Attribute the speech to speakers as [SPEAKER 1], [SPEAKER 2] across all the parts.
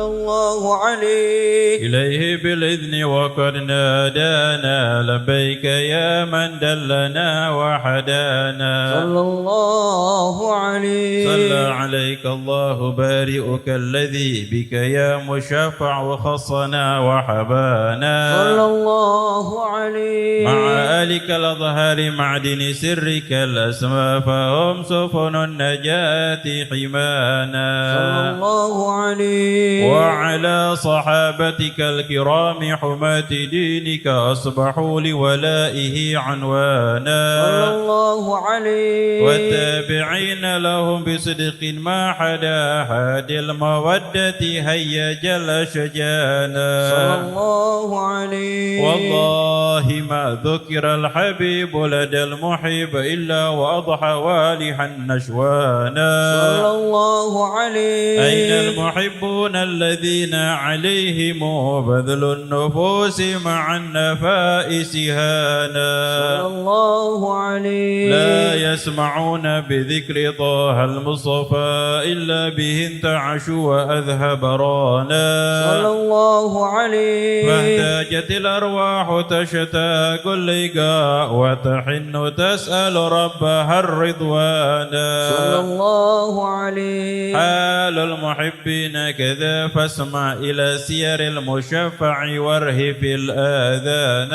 [SPEAKER 1] صلى الله عليه
[SPEAKER 2] إليه بالإذن وقد نادانا لبيك يا من دلنا وحدانا
[SPEAKER 1] صلى الله عليه
[SPEAKER 2] صلى عليك الله بارئك الذي بك يا مشفع وخصنا وحبانا
[SPEAKER 1] صلى الله عليه
[SPEAKER 2] مع آلك الأظهار معدن سرك الأسماء فهم سفن النجاة حمانا
[SPEAKER 1] صلى الله عليه
[SPEAKER 2] وعلى صحابتك الكرام حماة دينك أصبحوا لولائه عنوانا
[SPEAKER 1] صلى الله عليه
[SPEAKER 2] والتابعين لهم بصدق ما حدا هادي المودة هيج الأشجانا
[SPEAKER 1] صلى الله عليه
[SPEAKER 2] والله ما ذكر الحبيب لدى المحب إلا وأضحى والحا نشوانا
[SPEAKER 1] صلى الله عليه
[SPEAKER 2] أين المحبون الذين عليهم بذل النفوس مع النفائس هانا
[SPEAKER 1] صلى الله عليه
[SPEAKER 2] لا يسمعون بذكر طه المصطفى إلا به انتعشوا وأذهب رانا
[SPEAKER 1] صلى الله عليه
[SPEAKER 2] فاحتاجت الأرواح تشتاق اللقاء وتحن تسأل ربها الرضوانا
[SPEAKER 1] صلى الله عليه
[SPEAKER 2] حال المحبين كذا فاسمع إلى سير المشفع وارهف الآذان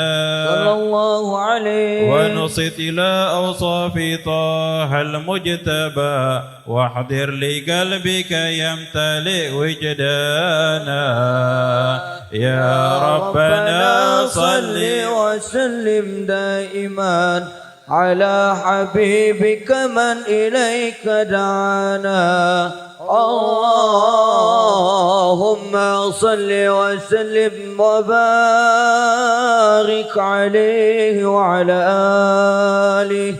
[SPEAKER 1] صلى الله عليه
[SPEAKER 2] ونصت إلى أوصاف طه المجتبى واحضر لقلبك يمتلئ وجدانا يا ربنا صل
[SPEAKER 1] وسلم دائما على حبيبك من إليك دعانا اللهم صل وسلم وبارك عليه وعلى آله.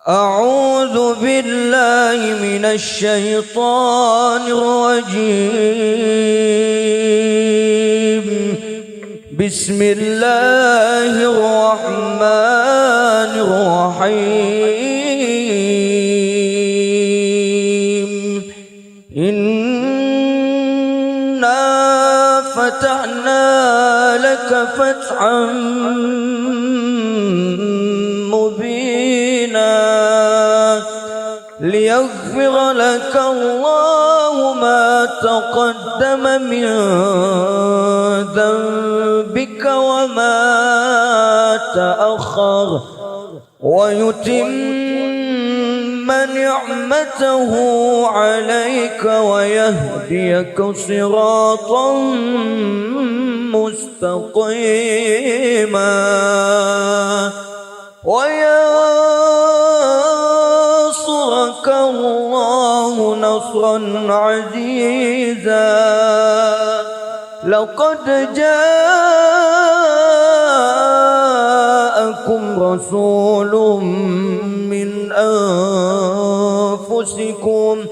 [SPEAKER 1] أعوذ بالله من الشيطان الرجيم. بسم الله الرحمن الرحيم. إنا فتحنا لك فتحا مبينا ليغفر لك الله ما تقدم من ذنبك وما تأخر ويتم نعمته عليك ويهديك صراطا مستقيما وينصرك الله نصرا عزيزا. لقد جاءكم رسول من أنفسكم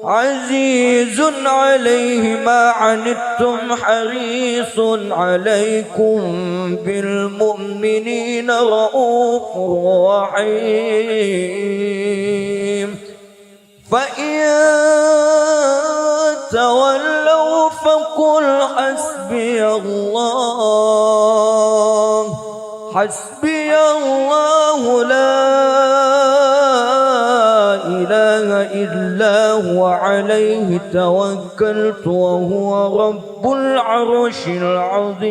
[SPEAKER 1] عزيز عليه ما عنتم حريص عليكم بالمؤمنين رؤوف رحيم. فإن تولوا فقل حسبي الله حسبي الله لا إله إلا هو عليه توكلت وهو رب العرش العظيم.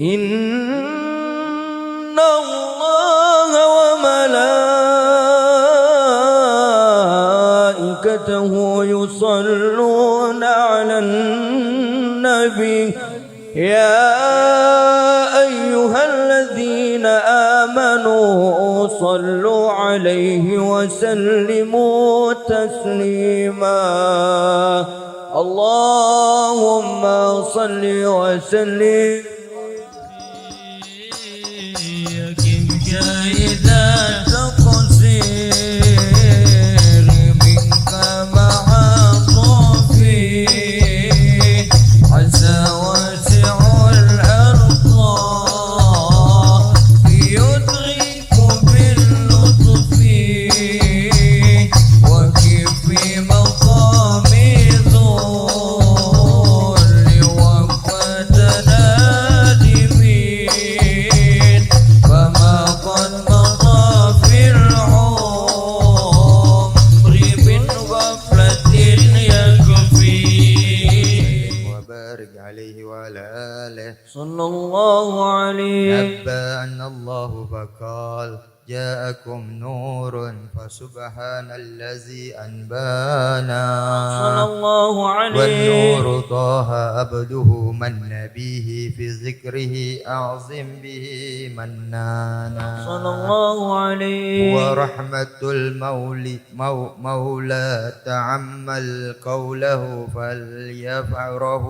[SPEAKER 1] إن الله وملائكته يصلون على النبي يا أيها الذين آمنوا صلوا عليه وسلموا تسليما. اللهم صل وسلم مقام صلى الله عليه
[SPEAKER 3] نبأنا الله فقال جاءكم نور فسبحان الذي أنبانا
[SPEAKER 1] صلى الله عليه
[SPEAKER 3] والنور طه عبده من به في ذكره أعظم به منانا
[SPEAKER 1] صلى الله عليه
[SPEAKER 3] ورحمة المولى تأمل قوله فليفعله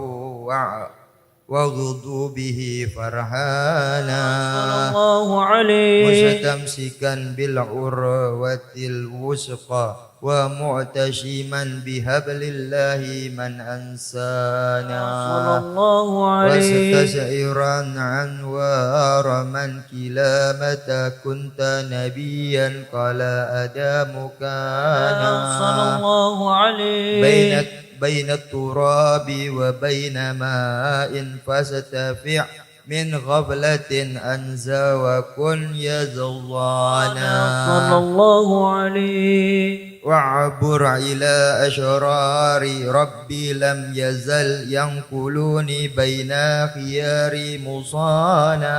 [SPEAKER 3] وغضوا به فرحانا
[SPEAKER 1] صلى الله عليه
[SPEAKER 3] مستمسكا بالعروة الوثقى ومعتشما بحبل الله من أنسانا
[SPEAKER 1] صلى الله عليه
[SPEAKER 3] واستشعرا أنوار من كلامة كنت نبيا قال آدم كان
[SPEAKER 1] صلى الله عليه
[SPEAKER 3] بين التراب وبين ماء فاستفع من غفلة أنزى وكن يزوانا
[SPEAKER 1] صلى الله عليه
[SPEAKER 3] وعبر إلى أشرار ربي لم يزل ينقلوني بين خيار مصانا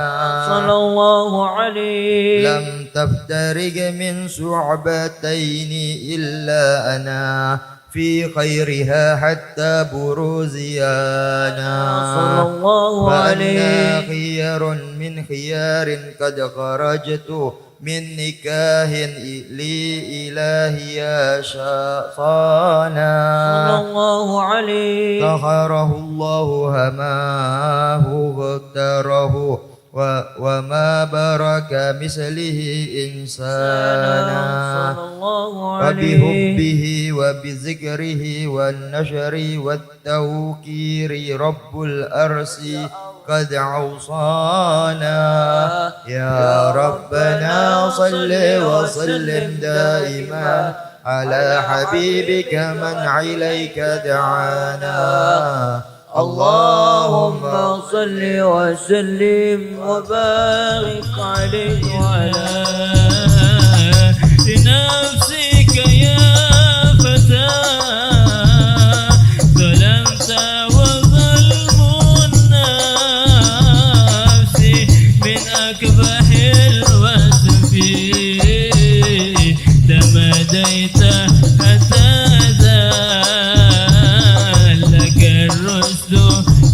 [SPEAKER 1] صلى الله عليه
[SPEAKER 3] لم تفترق من شعبتين إلا أنا في خيرها حتى بروزيانا
[SPEAKER 1] صلى الله عليه
[SPEAKER 3] فأنا خيار من خيار قد خرجت من نكاه لي إلهي صانا
[SPEAKER 1] صلى الله عليه
[SPEAKER 3] طهره الله هماه واغتره وما برك مثله إنسانا
[SPEAKER 1] صلى الله عليه
[SPEAKER 3] وبحبه وبذكره والنشر والتوكير رب الأرس قد أوصانا يا ربنا صل وسلم دائما على حبيبك من إليك دعانا
[SPEAKER 1] اللهم صل وسلم وبارك عليه وعلى
[SPEAKER 4] لنفسك يا فتى ظلمت وظلم النفس من أكبح الوصف تمديت حتى لك الرشد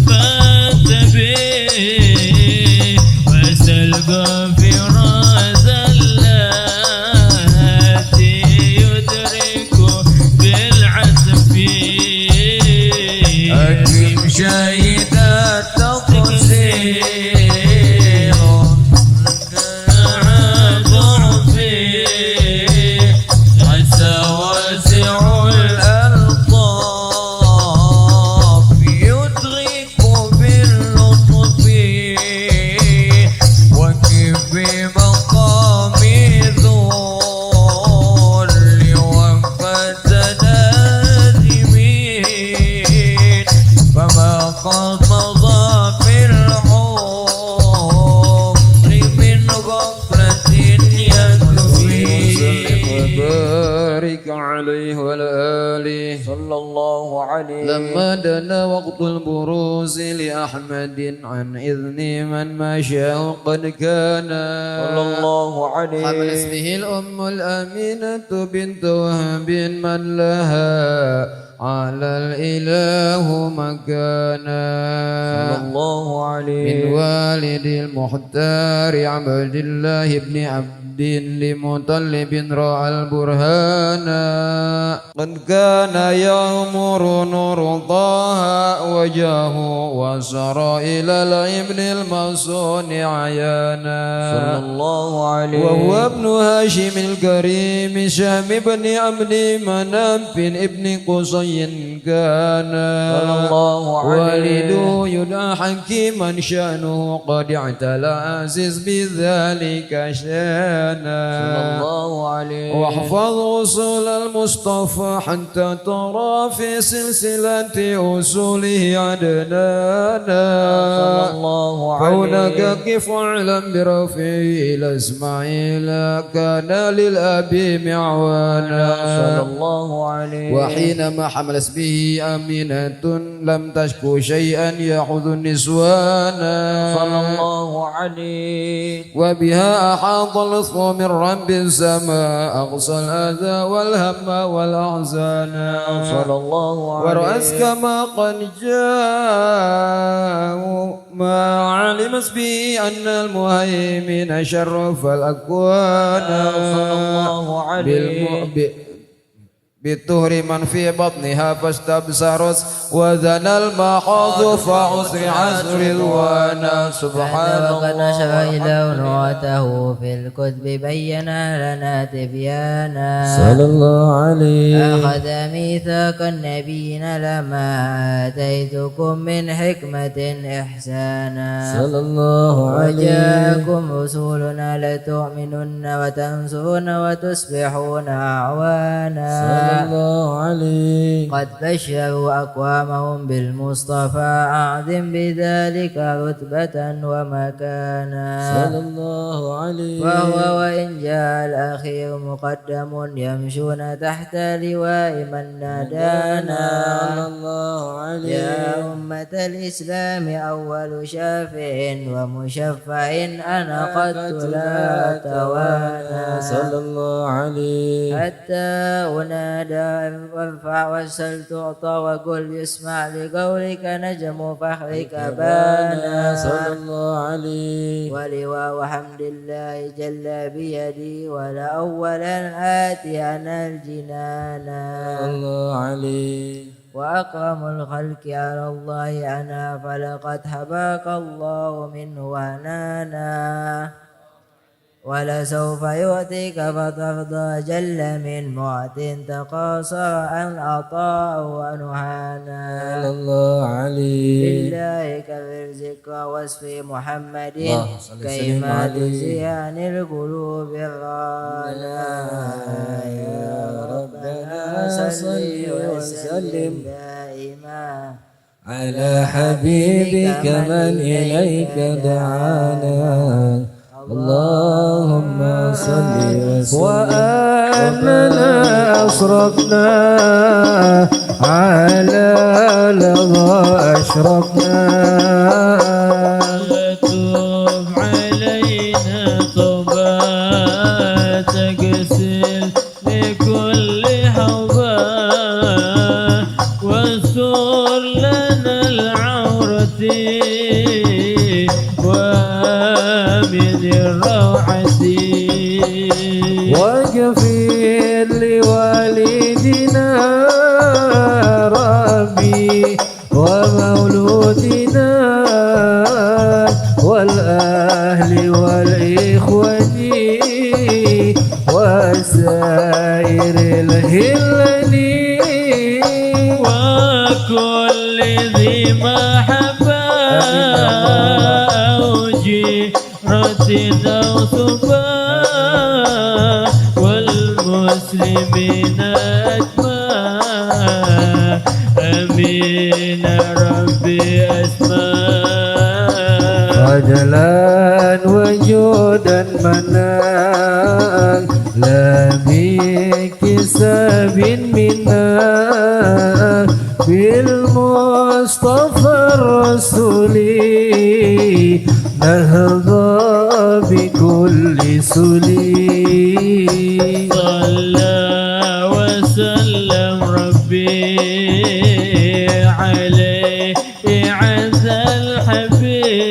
[SPEAKER 4] فاتبع وسل غفر زلات يدرك بالعزف
[SPEAKER 1] أكرم شهيد التقصير ضعفي عسى واسع الألطاف يدرك باللطف وكف بمقام ذل وفة نادمين فما قد مضى في العمر من غفلة يكفي
[SPEAKER 5] وبارك عليه وعلى آله
[SPEAKER 1] صلى الله عليه
[SPEAKER 5] لما دنا وقت البروز لأحمد عن إذن من مشاه قد كان
[SPEAKER 1] صلى الله عليه
[SPEAKER 5] حمل اسمه الأم الأمينة بنت وهب من لها على الإله مكانا
[SPEAKER 1] صلى الله عليه
[SPEAKER 5] من والد المختار عبد الله بن عبد لمطلب رأى البرهان قد كان يغمر نور طه وجهه وسر إلى الابن المصون عيانا
[SPEAKER 1] صلى الله عليه
[SPEAKER 5] وهو ابن هاشم الكريم شام بن عبد مناف ابن قصي كان
[SPEAKER 1] صلى الله عليه
[SPEAKER 5] والده يدعى حكيما شأنه قد اعتلى عزيز بذلك شانا
[SPEAKER 1] صلى الله عليه
[SPEAKER 5] واحفظ أصول المصطفى حتى ترى في سلسلة أصوله عدنانا
[SPEAKER 1] صلى الله
[SPEAKER 5] كونك
[SPEAKER 1] عليه
[SPEAKER 5] كف علم برفعه إلى إسماعيل كان للأب معوانا
[SPEAKER 1] صلى الله عليه
[SPEAKER 5] وحينما حمل به أمينة لم تشكو شيئا يأخذ النسوان
[SPEAKER 1] صلى الله عليه
[SPEAKER 5] وبها أحاط اللطف من رب السماء أقصى الأذى والهم والأحزان
[SPEAKER 1] صلى الله عليه
[SPEAKER 5] ورأس كما قد جاء ما علمت به أن المهيمن شرف الأكوان
[SPEAKER 1] صلى الله عليه
[SPEAKER 5] بالطهر من في بطنها فاستبصرت وذنى المخاض فعسر عسر الوانا سبحان
[SPEAKER 6] وقد
[SPEAKER 5] الله
[SPEAKER 6] نشر إله نعته في الكتب بين لنا تبيانا
[SPEAKER 5] صلى الله عليه
[SPEAKER 6] أخذ ميثاق النبيين لما آتيتكم من حكمة إحسانا
[SPEAKER 5] صلى الله عليه
[SPEAKER 6] وجاءكم رسولنا لتؤمنن وتنصرون وتصبحون أعوانا
[SPEAKER 5] الله عليه
[SPEAKER 6] قد بشروا أقوامهم بالمصطفى أعظم بذلك رتبة ومكانا
[SPEAKER 5] صلى الله عليه
[SPEAKER 6] وهو وإن جاء الأخير مقدم يمشون تحت لواء من نادانا
[SPEAKER 5] صلى الله عليه
[SPEAKER 6] يا أمة الإسلام أول شافع ومشفع أنا قد لا توانى
[SPEAKER 5] صلى الله عليه
[SPEAKER 6] حتى أنادى وارفع واسأل تعطى وقل يسمع لقولك نجم فخرك بانا
[SPEAKER 5] صلى الله عليه
[SPEAKER 6] ولواء حمد الله جل بيدي ولأولا آتي أنا الجنانا
[SPEAKER 5] الله عليه
[SPEAKER 6] وأكرم الخلق على الله أنا فلقد حباك الله منه ونانا ولسوف يؤتيك فترضى جل من معت تقاصر أن أطاع ونهانا
[SPEAKER 5] الله عليه
[SPEAKER 6] بالله كبر ذكر وصف محمد كيما تزي عن القلوب الرانا يا ربنا صل وسلم دائما
[SPEAKER 5] على حبيبك من إليك دعانا اللهم صل وسلم
[SPEAKER 7] وأننا أصرفنا على لظى أشرفنا
[SPEAKER 4] وتوب علينا توبة تغسل لكل حوبة واستر لنا العورة ومن الروعة
[SPEAKER 7] واغفر لوالدنا ربي ومولودنا والأهل والإخوة وسائر الهلال
[SPEAKER 4] وكل ذي محبة أو جيرة أو صبا والمسلمين أجمع أمين ربي أسماء
[SPEAKER 7] عدلا وجودا منال لا بكساب منا بالمصطفى الرسول نهضى بكل سلي
[SPEAKER 4] صلى وسلم ربي عليه عز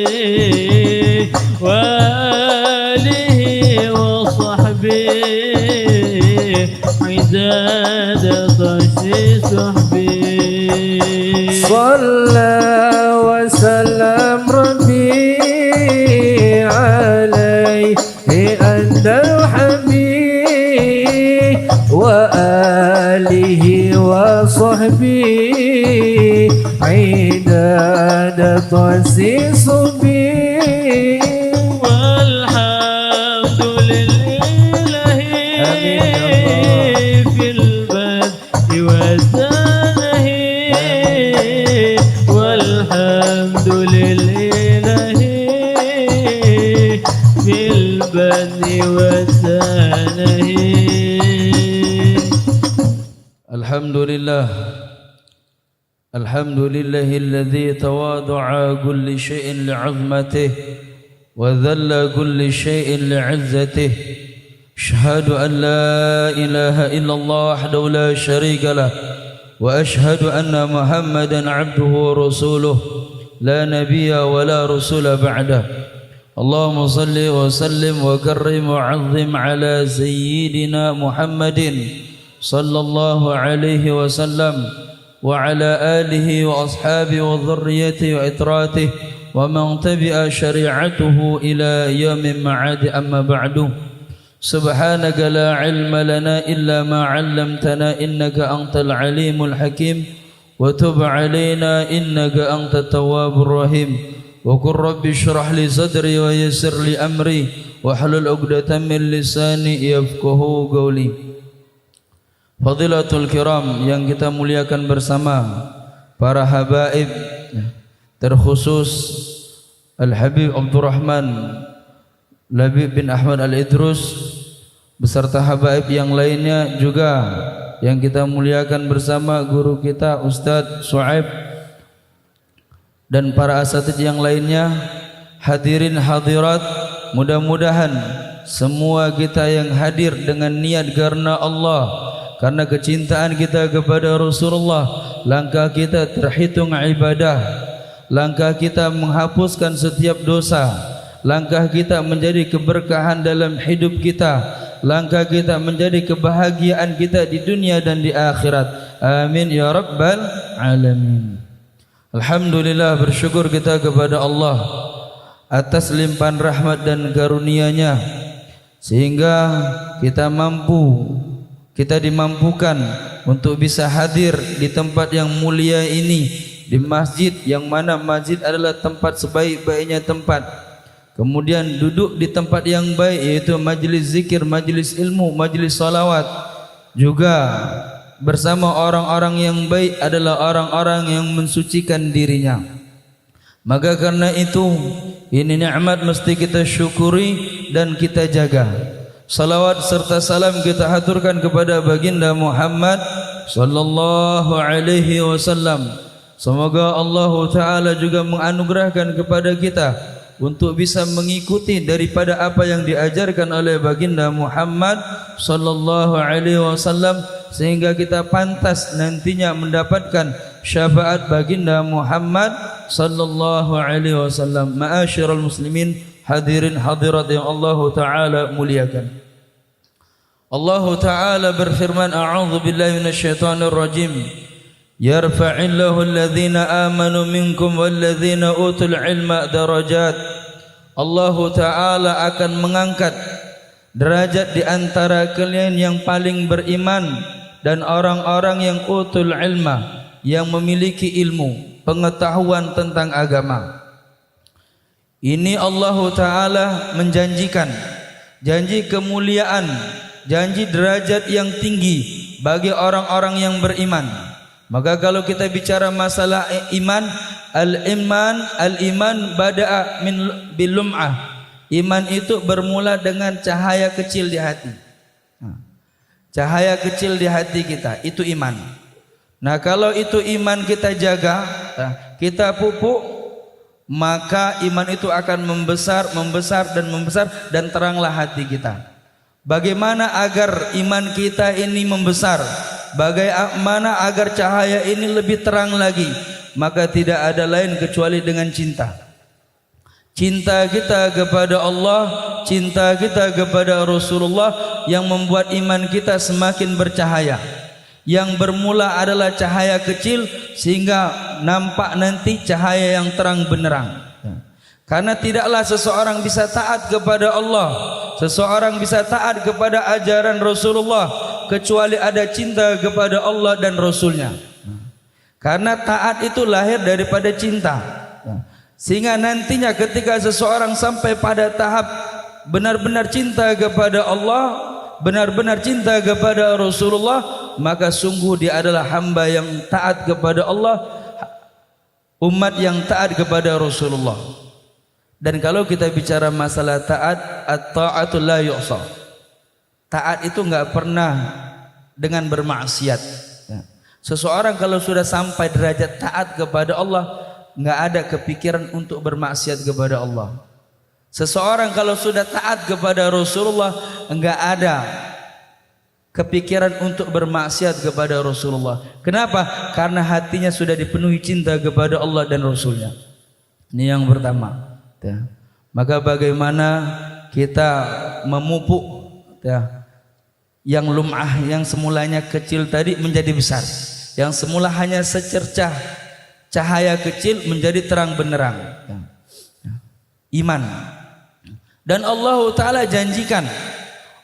[SPEAKER 4] الحبيب وآله وصحبه عداد صحبه
[SPEAKER 7] صلى وسلم ربي عليه أنت الحبيب وآله وصحبه عداد تأسيس به
[SPEAKER 4] والحمد لله في البدء والثناء والحمد
[SPEAKER 5] الحمد لله الذي تواضع كل شيء لعظمته وذل كل شيء لعزته أشهد أن لا إله إلا الله وحده لا شريك له وأشهد أن محمدا عبده ورسوله لا نبي ولا رسول بعده اللهم صل وسلم وكرم وعظم على سيدنا محمد صلى الله عليه وسلم وعلى آله وأصحابه وذريته وإتراته ومن تبع شريعته إلى يوم معاد أما بعد سبحانك لا علم لنا إلا ما علمتنا إنك أنت العليم الحكيم وتب علينا إنك أنت التواب الرحيم وقل رب اشرح لي صدري ويسر لي أمري واحلل عقدة من لساني يفقهوا قولي. Fadilatul kiram yang kita muliakan bersama, para habaib, terkhusus Al-Habib Abdurrahman Labib bin Ahmad Al-Idrus beserta habaib yang lainnya juga yang kita muliakan bersama, guru kita Ustadz Su'aib dan para asatidz yang lainnya, hadirin hadirat, mudah-mudahan semua kita yang hadir dengan niat karena Allah, karena kecintaan kita kepada Rasulullah, langkah kita terhitung ibadah, langkah kita menghapuskan setiap dosa, langkah kita menjadi keberkahan dalam hidup kita, langkah kita menjadi kebahagiaan kita di dunia dan di akhirat. Amin ya rabbal alamin. Alhamdulillah, bersyukur kita kepada Allah atas limpahan rahmat dan karunia-Nya sehingga kita dimampukan untuk bisa hadir di tempat yang mulia ini, di masjid yang mana masjid adalah tempat sebaik-baiknya tempat. Kemudian duduk di tempat yang baik, yaitu majlis zikir, majlis ilmu, majlis salawat. Juga bersama orang-orang yang baik adalah orang-orang yang mensucikan dirinya. Maka karena itu, ini nikmat mesti kita syukuri dan kita jaga. Salawat serta salam kita haturkan kepada baginda Muhammad sallallahu alaihi wasallam. Semoga Allah Ta'ala juga menganugerahkan kepada kita untuk bisa mengikuti daripada apa yang diajarkan oleh baginda Muhammad sallallahu alaihi wasallam sehingga kita pantas nantinya mendapatkan syafaat baginda Muhammad sallallahu alaihi wasallam. Ma'asyiral muslimin, hadirin hadirat yang Allah Ta'ala muliakan. Allah Ta'ala berfirman, a'udzu billahi minasyaitonir rajim. Yarfa'illahu alladhina amanu minkum walladhina utul ilma darajat. Allah Ta'ala akan mengangkat derajat di antara kalian yang paling beriman dan orang-orang yang utul ilma, yang memiliki ilmu, pengetahuan tentang agama. Ini Allah Ta'ala menjanjikan janji kemuliaan, janji derajat yang tinggi bagi orang-orang yang beriman. Maka kalau kita bicara masalah iman, al-iman bada'a min bilum'ah. Iman itu bermula dengan cahaya kecil di hati. Cahaya kecil di hati kita, itu iman. Nah, kalau itu iman kita jaga, kita pupuk, maka iman itu akan membesar, membesar dan membesar, dan teranglah hati kita. Bagaimana agar iman kita ini membesar? Bagaimana agar cahaya ini lebih terang lagi? Maka tidak ada lain kecuali dengan cinta. Cinta kita kepada Allah, cinta kita kepada Rasulullah yang membuat iman kita semakin bercahaya. Yang bermula adalah cahaya kecil sehingga nampak nanti cahaya yang terang benderang. Karena tidaklah seseorang bisa taat kepada Allah, seseorang bisa taat kepada ajaran Rasulullah kecuali ada cinta kepada Allah dan Rasulnya. Karena taat itu lahir daripada cinta. Sehingga nantinya ketika seseorang sampai pada tahap benar-benar cinta kepada Allah, benar-benar cinta kepada Rasulullah, maka sungguh dia adalah hamba yang taat kepada Allah, umat yang taat kepada Rasulullah. Dan kalau kita bicara masalah taat, at-ta'atu la yu'sa. Taat itu enggak pernah dengan bermaksiat. Seseorang kalau sudah sampai derajat taat kepada Allah, enggak ada kepikiran untuk bermaksiat kepada Allah. Seseorang kalau sudah taat kepada Rasulullah, enggak ada kepikiran untuk bermaksiat kepada Rasulullah. Kenapa? Karena hatinya sudah dipenuhi cinta kepada Allah dan Rasulnya. Ini yang pertama. Ya. Maka bagaimana kita memupuk yang lum'ah, yang semulanya kecil tadi menjadi besar, yang semula hanya secercah cahaya kecil menjadi terang benderang. Iman. Dan Allah Ta'ala janjikan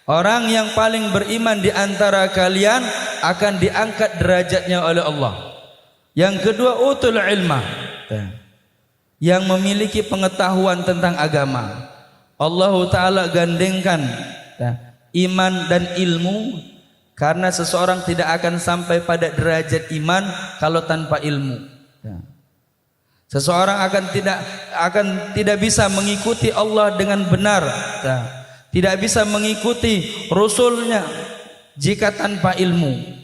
[SPEAKER 5] orang yang paling beriman di antara kalian akan diangkat derajatnya oleh Allah. Yang kedua, utul ilma, yang memiliki pengetahuan tentang agama. Allah Ta'ala gandengkan iman dan ilmu, karena seseorang tidak akan sampai pada derajat iman kalau tanpa ilmu. Seseorang akan tidak bisa mengikuti Allah dengan benar, tidak bisa mengikuti Rasulnya jika tanpa ilmu.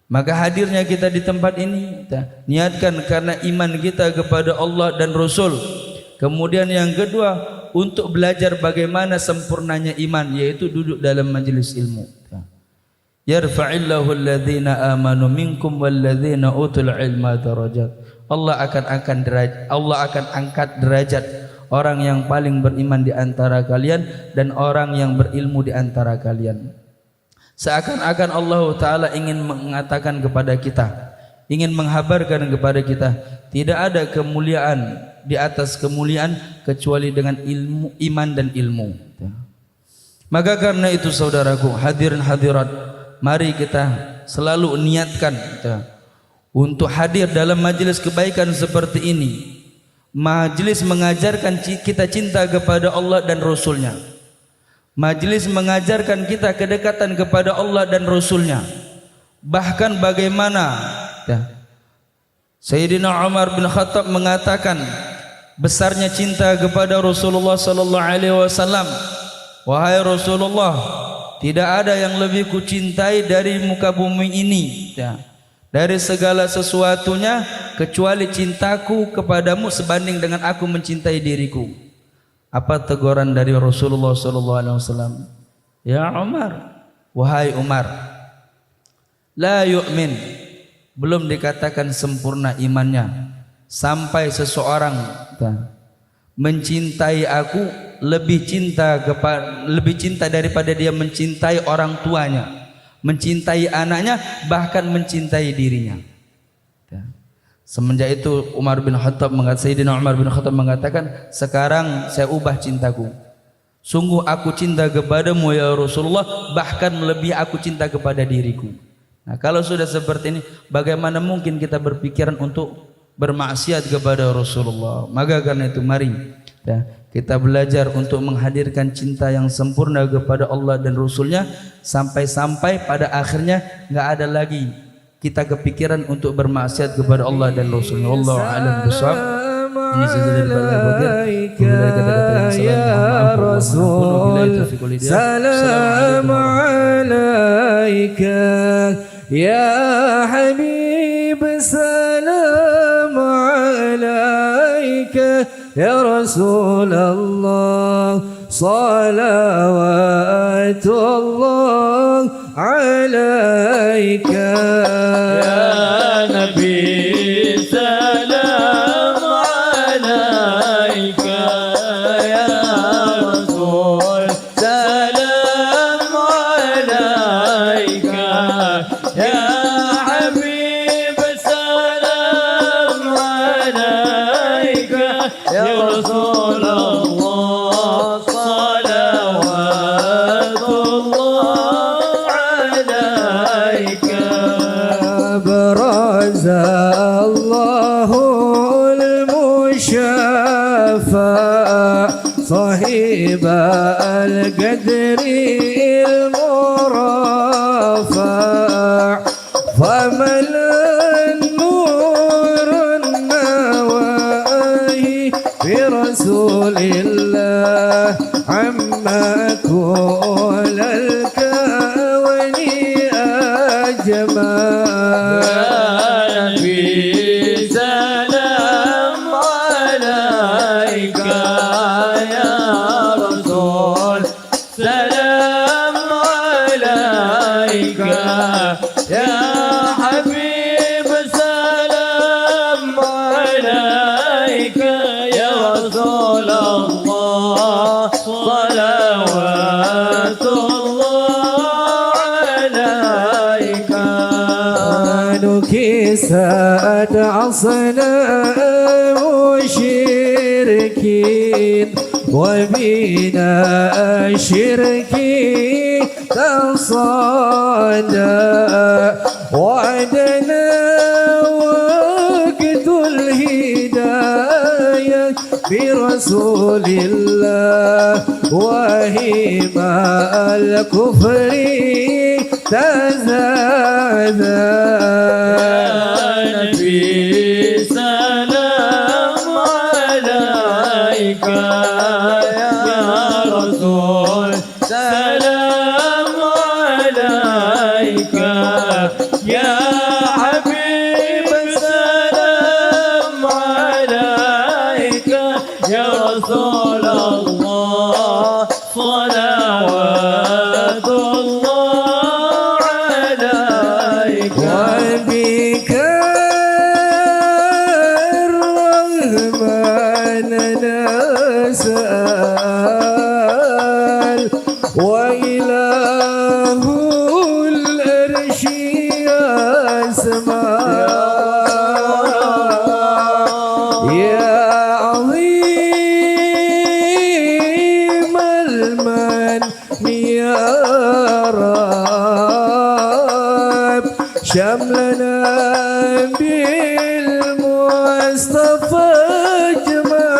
[SPEAKER 5] Maka hadirnya kita di tempat ini, niatkan karena iman kita kepada Allah dan Rasul. Kemudian yang kedua, untuk belajar bagaimana sempurnanya iman, yaitu duduk dalam majelis ilmu. Yarfa'illahu alladhina amanu minkum walladhina utul ilma darajat. Allah akan angkat derajat orang yang paling beriman di antara kalian dan orang yang berilmu di antara kalian. Seakan-akan Allah Ta'ala ingin mengatakan kepada kita, ingin menghabarkan kepada kita, tidak ada kemuliaan di atas kemuliaan kecuali dengan ilmu, iman dan ilmu. Maka karena itu saudaraku, hadirin hadirat, mari kita selalu niatkan untuk hadir dalam majelis kebaikan seperti ini. Majelis mengajarkan kita cinta kepada Allah dan Rasulnya. Majelis mengajarkan kita kedekatan kepada Allah dan Rasulnya. Bahkan bagaimana Sayyidina Umar bin Khattab mengatakan besarnya cinta kepada Rasulullah sallallahu alaihi wasallam. Wahai Rasulullah, tidak ada yang lebih kucintai dari muka bumi ini, dari segala sesuatunya, kecuali cintaku kepadamu sebanding dengan aku mencintai diriku. Apa teguran dari Rasulullah sallallahu alaihi wasallam? Ya Umar, wahai Umar, la yu'min, belum dikatakan sempurna imannya sampai seseorang mencintai aku lebih cinta daripada dia mencintai orang tuanya, mencintai anaknya, bahkan mencintai dirinya. Semenjak itu Sayyidina Umar bin Khattab mengatakan, sekarang saya ubah cintaku. Sungguh aku cinta kepadamu ya Rasulullah, bahkan melebihi aku cinta kepada diriku. Nah, kalau sudah seperti ini, bagaimana mungkin kita berpikiran untuk bermaksiat kepada Rasulullah? Maka karena itu mari kita belajar untuk menghadirkan cinta yang sempurna kepada Allah dan Rasulnya, sampai-sampai pada akhirnya enggak ada lagi kita kepikiran untuk bermaksiat kepada Allah dan Rasulnya. Wallahu a'lam bishawab. Ini saja dari kata-kata yang salah.
[SPEAKER 7] Salam alaika ya Habib, salam alaika ya Rasulullah, salawatullah alaika
[SPEAKER 4] ya Nabi, salam alaika ya Rasul, salam alaika ya Habib, salam alaika ya Rasulullah,
[SPEAKER 7] الله المشفع صاحب القدر المرفع فمن النور النواهي برسول الله عما كل الكون أجمع. نكست أصنام الشركين وبنا الشرك تصادى وعدنا وقت الهداية برسول الله وهما الكفر تزادى
[SPEAKER 4] نبي سلام عليك يا رسول سلام عليك يا حبيب سلام عليك يا رسول الله صلوات الله عليك
[SPEAKER 7] وبك الرحمن نسأل وإله الأرش يسمع يا عظيم المن يا رب شملنا بالمصطفى اجمع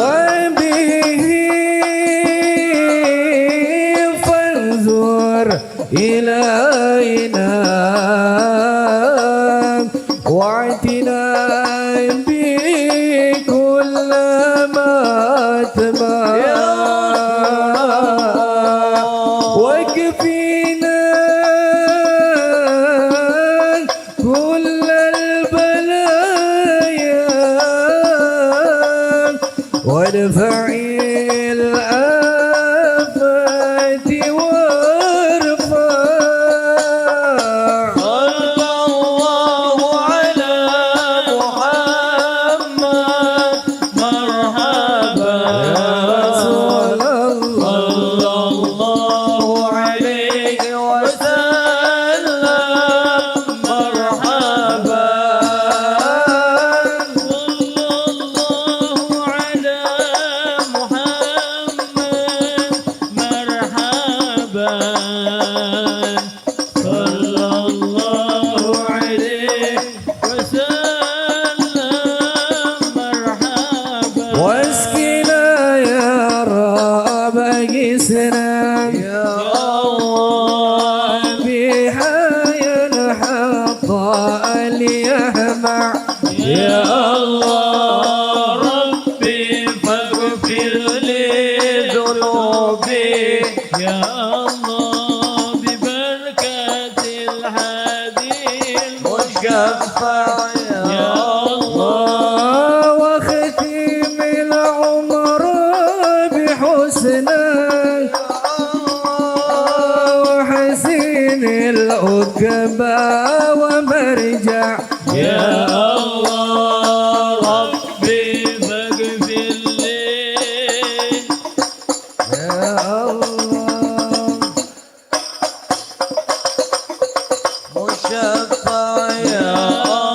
[SPEAKER 7] وبه فانظر إلينا واعتنا بكل ما تبع وكفينا كل البلايا وادفع الآفات وارفع
[SPEAKER 4] صلى الله على محمد مرحبا
[SPEAKER 7] رسول الله
[SPEAKER 4] صلى الله عليه وسلم مرحبا صلى الله على محمد مرحبا صلى الله عليه وسلم مرحبا
[SPEAKER 7] واسقنا يا رب اجسنا
[SPEAKER 4] يا الله
[SPEAKER 7] بحيا الحظ ليهمع
[SPEAKER 4] يا الله ربي فاغفر لي ذنوبي يا الله ببركة الهادي المشفع يا الله
[SPEAKER 7] واختم العمر بحسنك وحسين العقبى ومرجع
[SPEAKER 4] يا الله ربي فاغفر لي
[SPEAKER 7] يا الله
[SPEAKER 4] مشفع يا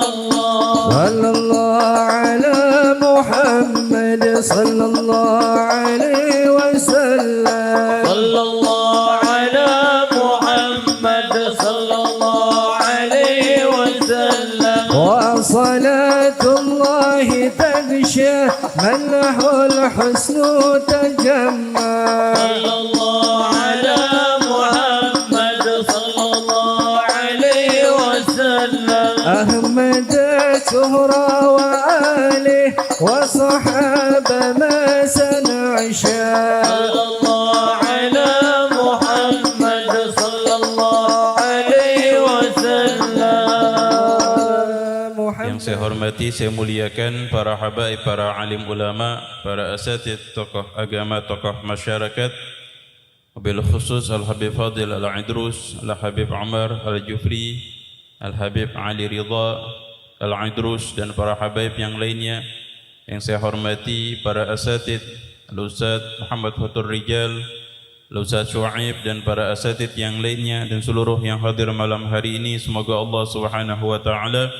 [SPEAKER 4] الله
[SPEAKER 7] صلى الله على محمد صلى الله عليه وسلم
[SPEAKER 4] صلى الله على محمد صلى الله عليه وسلم
[SPEAKER 7] وصلاة الله تغشى من له الحسن تجمع
[SPEAKER 4] صلى الله على محمد صلى الله عليه وسلم
[SPEAKER 7] أحمد سهرة وآله وصحابة ما سنع شاء
[SPEAKER 4] صلى الله على محمد صلى الله عليه وسلم.
[SPEAKER 2] Yang saya hormati, saya muliakan para habaib, para alim ulama, para asatid, tokoh agama, tokoh masyarakat, wabil khusus Al-Habib Fadil Al-Idrus, Al-Habib Umar Al-Jufri, Al-Habib Ali Ridha Al-Idrus, dan para habaib yang lainnya. Yang saya hormati para asatid, Al-Ustaz Muhammad Fatur Rijal, Al-Ustaz Syuaib, dan para asatid yang lainnya, dan seluruh yang hadir malam hari ini. Semoga Allah Subhanahu wa taala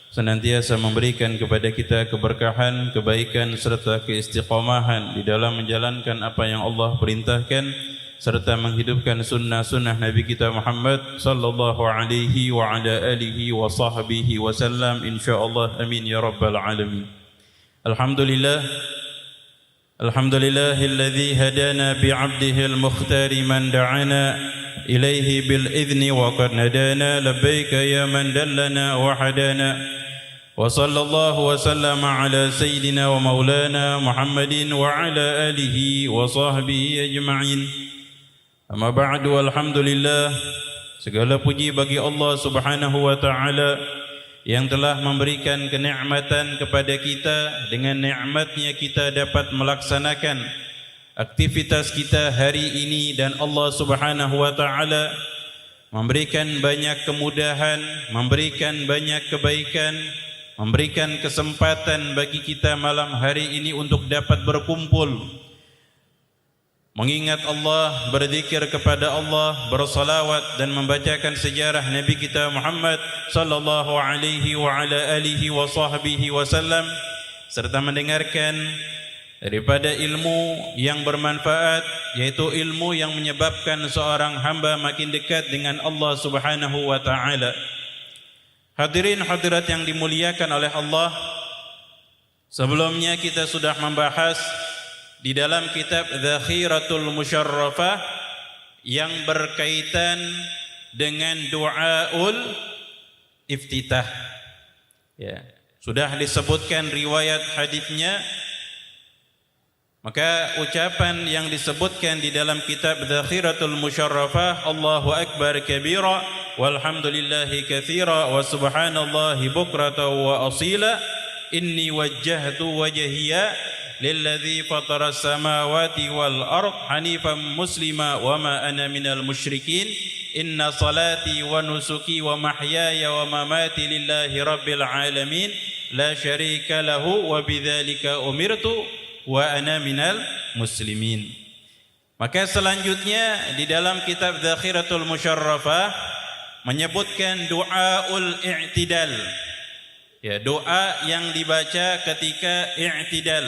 [SPEAKER 2] senantiasa memberikan kepada kita keberkahan, kebaikan serta keistiqomahan di dalam menjalankan apa yang Allah perintahkan, serta menghidupkan sunnah-sunnah Nabi kita Muhammad sallallahu alaihi wa ala alihi wa sahbihi wasallam, insyaallah. Amin ya rabbal alamin. Alhamdulillah, alhamdulillahilladzi hadana bi'abdihi al-mukhtar man da'ana ilaihi bil idzni wa qad nadana labbaika ya man dallana wa hadana. وصلى الله وسلم على سيدنا ومولانا محمد وعلى آله وصحبه أجمعين. أما بعد, walhamdulillah, segala puji bagi Allah Subhanahu wa taala yang telah memberikan kenikmatan kepada kita. Dengan nikmatnya kita dapat melaksanakan aktivitas kita hari ini, dan Allah Subhanahu wa taala memberikan banyak kemudahan, memberikan banyak kebaikan, memberikan kesempatan bagi kita malam hari ini untuk dapat berkumpul, mengingat Allah, berzikir kepada Allah, bersalawat dan membacakan sejarah Nabi kita Muhammad sallallahu alaihi wa ala alihi wa sahbihi wasallam, serta mendengarkan daripada ilmu yang bermanfaat, yaitu ilmu yang menyebabkan seorang hamba makin dekat dengan Allah Subhanahu wa taala. Hadirin hadirat yang dimuliakan oleh Allah, sebelumnya kita sudah membahas di dalam kitab Zakhiratul Musyarrafah yang berkaitan dengan du'aul iftitah. Ya, sudah disebutkan riwayat hadisnya. Maka ucapan yang disebutkan di dalam kitab Zakhiratul Musyarrafah, Allahu Akbar kabira walhamdulillahi katsira wa subhanallahi bukratan wa asila, inni wajjahtu wajhiya lilladzi fatara samawati wal ard hanifan muslima wa ma ana minal musyrikin, inna salati wa nusuki wa mahyaya wa mamati lillahi rabbil alamin la syarika lahu wa bidzalika umirtu wa ana minal muslimin. Maka selanjutnya di dalam kitab Zakhiratul Musyarrafah menyebutkan du'aul i'tidal. Ya, doa yang dibaca ketika i'tidal.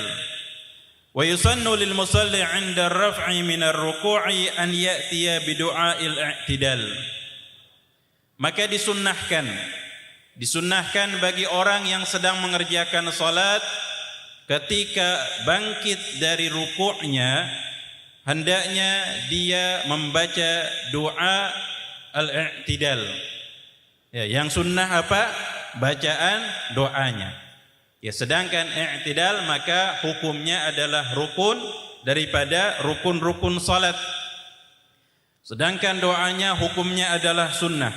[SPEAKER 2] Wa yusannu lil musalli 'inda ar-raf'i min ar-ruku'i an ya'tiya bi du'ail i'tidal. Maka disunnahkan bagi orang yang sedang mengerjakan salat, ketika bangkit dari rukuknya, hendaknya dia membaca doa al-i'tidal. Ya, yang sunnah apa? Bacaan doanya. Ya, sedangkan i'tidal maka hukumnya adalah rukun daripada rukun-rukun salat. Sedangkan doanya hukumnya adalah sunnah.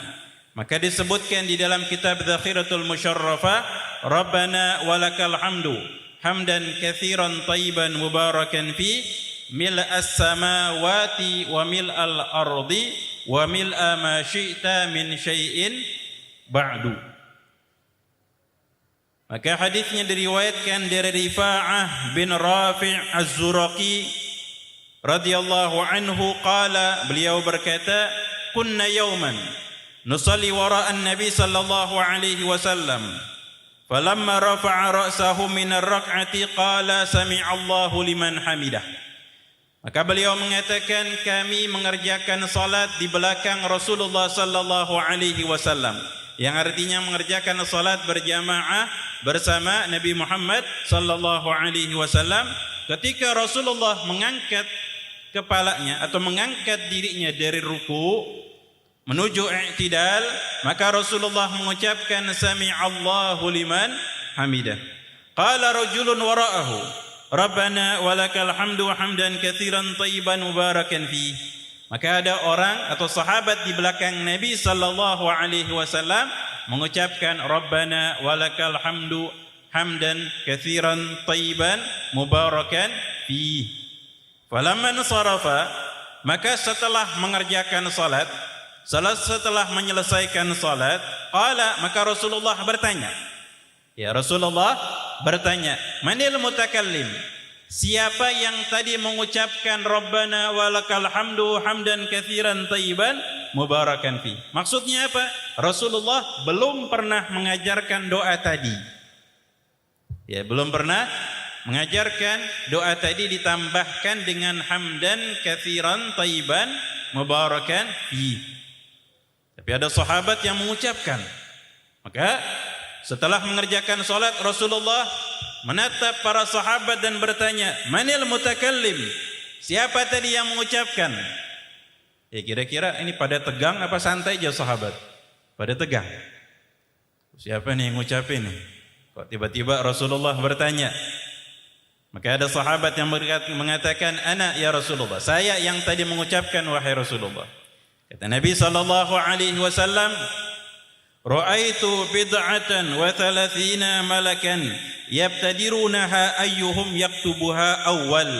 [SPEAKER 2] Maka disebutkan di dalam kitab Zakhiratul Musyarrafah, Rabbana walakal hamdu hamdan katsiran thayyiban mubarakan fi mil'as samawati wa mil'al ardi wa mil'a ma syi'ta min syai'in ba'du. Maka hadisnya diriwayatkan dari Rifa'ah bin Rafi' Az-Zuraqi radhiyallahu anhu qala, beliau berkata, kunna yawman nusalli wara'an nabi sallallahu alaihi wasallam falamma rafa'a ra'sahu min ar-rak'ati qala sami'allahu liman hamidah. Maka beliau mengatakan, kami mengerjakan salat di belakang Rasulullah sallallahu alaihi wasallam, yang artinya mengerjakan salat berjamaah bersama Nabi Muhammad sallallahu alaihi wasallam. Ketika Rasulullah mengangkat kepalanya atau mengangkat dirinya dari ruku menuju i'tidal, maka Rasulullah mengucapkan sami'allahu liman hamidah. Qala rajulun wara'ahu, Rabbana walakal hamdu hamdan katsiran thayyiban mubarakan fi. Maka ada orang atau sahabat di belakang Nabi sallallahu alaihi wasallam mengucapkan Rabbana walakal hamdu hamdan katsiran thayyiban mubarakan fi. Falamma sarafa, maka setelah mengerjakan salat, setelah menyelesaikan salat, qala, maka Rasulullah bertanya. Ya, Rasulullah bertanya, manil mutakallim? Siapa yang tadi mengucapkan Rabbana walakal hamdu hamdan katsiran thayyiban mubarakan fi? Maksudnya apa? Rasulullah belum pernah mengajarkan doa tadi. Ya, belum pernah mengajarkan doa tadi ditambahkan dengan hamdan katsiran thayyiban mubarakan fi. Tapi ada sahabat yang mengucapkan. Maka setelah mengerjakan salat, Rasulullah menatap para sahabat dan bertanya, manil mutakallim? Siapa tadi yang mengucapkan? Ya, kira-kira ini pada tegang apa santai aja sahabat? Pada tegang. Siapa nih yang ngucapin nih? Kok tiba-tiba Rasulullah bertanya? Maka ada sahabat yang mengatakan, ana ya Rasulullah, saya yang tadi mengucapkan wahai Rasulullah. Kata Nabi sallallahu alaihi wasallam, ra'aitu bid'atan wa thalathina malakan yabtadirunaha ayyuhum yaktubuha awal.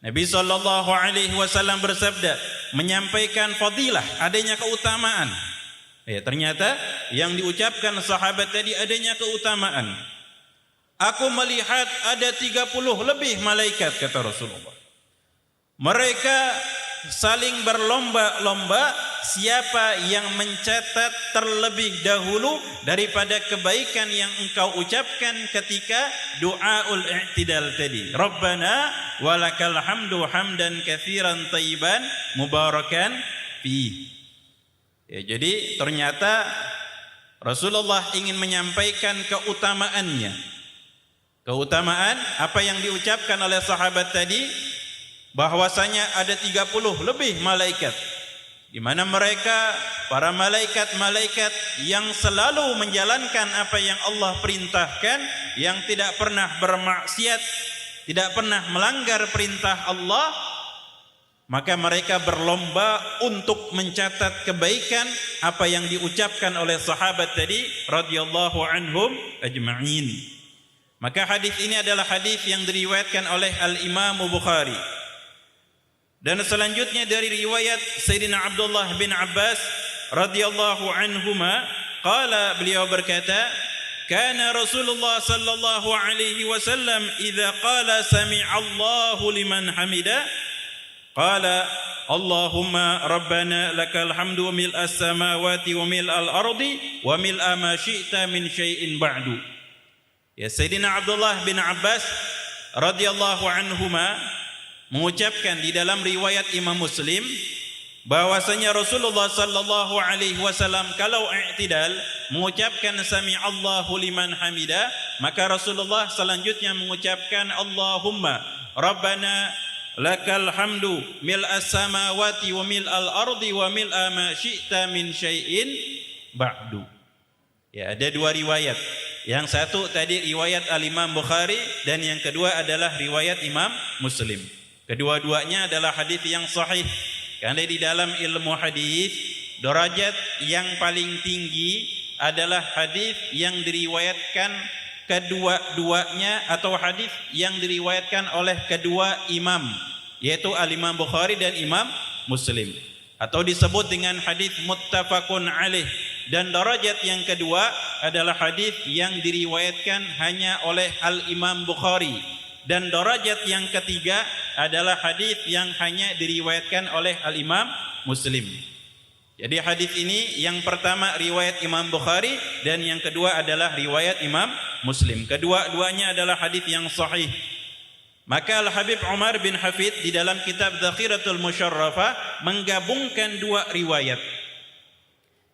[SPEAKER 2] Nabi sallallahu alaihi wasallam bersabda, menyampaikan fadilah, adanya keutamaan. Ya, ternyata yang diucapkan sahabat tadi adanya keutamaan. Aku melihat ada 30 lebih malaikat, kata Rasulullah. Mereka saling berlomba-lomba siapa yang mencatat terlebih dahulu daripada kebaikan yang engkau ucapkan ketika doaul i'tidal tadi. Rabbana walakal hamdu hamdan katsiran thayyiban mubarakan fi. Ya, jadi ternyata Rasulullah ingin menyampaikan keutamaannya. Keutamaan apa yang diucapkan oleh sahabat tadi, bahwasanya ada 30 lebih malaikat, di mana mereka para malaikat-malaikat yang selalu menjalankan apa yang Allah perintahkan, yang tidak pernah bermaksiat, tidak pernah melanggar perintah Allah. Maka mereka berlomba untuk mencatat kebaikan apa yang diucapkan oleh sahabat tadi radhiyallahu anhum ajma'in. Maka hadis ini adalah hadis yang diriwayatkan oleh Al-Imam Bukhari. Dan selanjutnya dari riwayat Sayyidina Abdullah bin Abbas radhiyallahu anhuma, qala, beliau berkata, kana Rasulullah sallallahu alaihi wasallam idza qala sami'allahu liman hamida qala Allahumma rabbana lakal hamdu mil'as samawati wa mil'al ardi wa mil'a ma syi'ta min syai'in ba'du. Ya, Sayyidina Abdullah bin Abbas radhiyallahu anhuma mengucapkan di dalam riwayat Imam Muslim bahwasanya Rasulullah sallallahu alaihi wasallam kalau i'tidal mengucapkan sami'allahu liman hamida, maka Rasulullah selanjutnya mengucapkan Allahumma rabbana lakal hamdu mil'as samawati wa mil'al ardi wa mil'a ma syi'ta min syai'in ba'du. Ya, ada dua riwayat. Yang satu tadi riwayat Al-Imam Bukhari dan yang kedua adalah riwayat Imam Muslim. Kedua-duanya adalah hadis yang sahih. Karena di dalam ilmu hadis, derajat yang paling tinggi adalah hadis yang diriwayatkan kedua-duanya atau hadis yang diriwayatkan oleh kedua imam, yaitu Al-Imam Bukhari dan Imam Muslim, atau disebut dengan hadis muttafaqun alaih. Dan derajat yang kedua adalah hadis yang diriwayatkan hanya oleh Al-Imam Bukhari. Dan derajat yang ketiga adalah hadis yang hanya diriwayatkan oleh Al-Imam Muslim. Jadi hadis ini yang pertama riwayat Imam Bukhari dan yang kedua adalah riwayat Imam Muslim. Kedua-duanya adalah hadis yang sahih. Maka Al-Habib Umar bin Hafid di dalam kitab Zakhiratul Musyarrafah menggabungkan dua riwayat.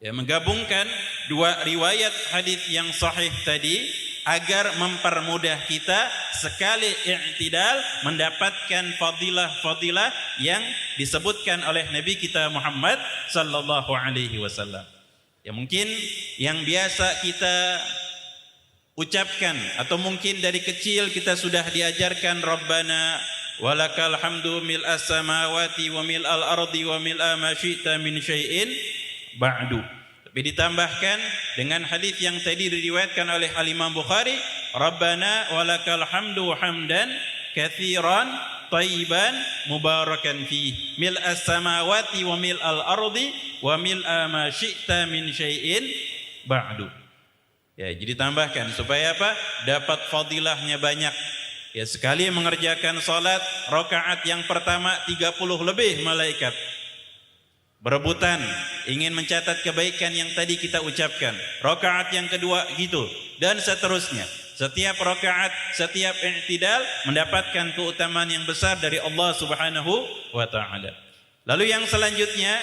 [SPEAKER 2] Ya, menggabungkan dua riwayat hadis yang sahih tadi agar mempermudah kita sekali i'tidal mendapatkan fadilah-fadilah yang disebutkan oleh Nabi kita Muhammad sallallahu alaihi wasallam. Ya, mungkin yang biasa kita ucapkan, atau mungkin dari kecil kita sudah diajarkan Rabbana walakal hamdu mil'as samawati wa mil'al ardi wa mil'a ma syi'ta min syai'in ba'du. Tapi ditambahkan dengan hadis yang tadi diriwayatkan oleh Al-Imam Bukhari, Rabbana walakal hamdu hamdan katsiran tayyiban mubarakan fi mil'as samawati wa mil'al ardi wa mil'a ma syi'ta min syai'in ba'du. Ya, jadi tambahkan supaya apa? Dapat fadilahnya banyak. Ya, sekali mengerjakan salat rakaat yang pertama 30 lebih malaikat berebutan ingin mencatat kebaikan yang tadi kita ucapkan. Rakaat yang kedua gitu dan seterusnya. Setiap rakaat, setiap i'tidal mendapatkan keutamaan yang besar dari Allah Subhanahu wa taala. Lalu yang selanjutnya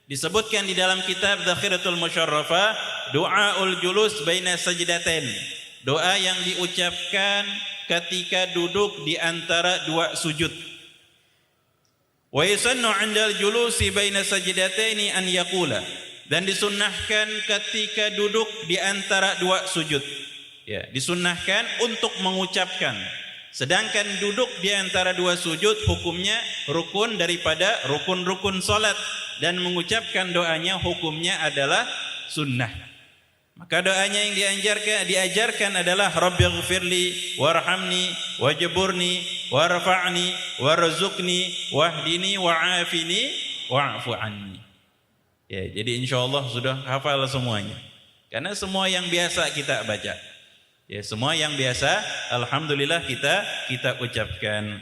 [SPEAKER 2] disebutkan di dalam kitab Zakhiratul Musyarrafah, doaul julus baina sajdatain. Doa yang diucapkan ketika duduk di antara dua sujud. Wa yusannu 'indal julusi baina sajdataini an yaqula, dan disunnahkan ketika duduk di antara dua sujud. Ya, disunnahkan untuk mengucapkan. Sedangkan duduk di antara dua sujud hukumnya rukun daripada rukun-rukun salat, dan mengucapkan doanya hukumnya adalah sunnah. Maka doanya yang diajarkan adalah Rabbighfirli warhamni wajburni warfa'ni warzuqni wahdini wa'afini wa'fu anni. Ya, jadi insyaallah sudah hafal semuanya. Karena semua yang biasa kita baca. Ya, semua yang biasa alhamdulillah kita ucapkan.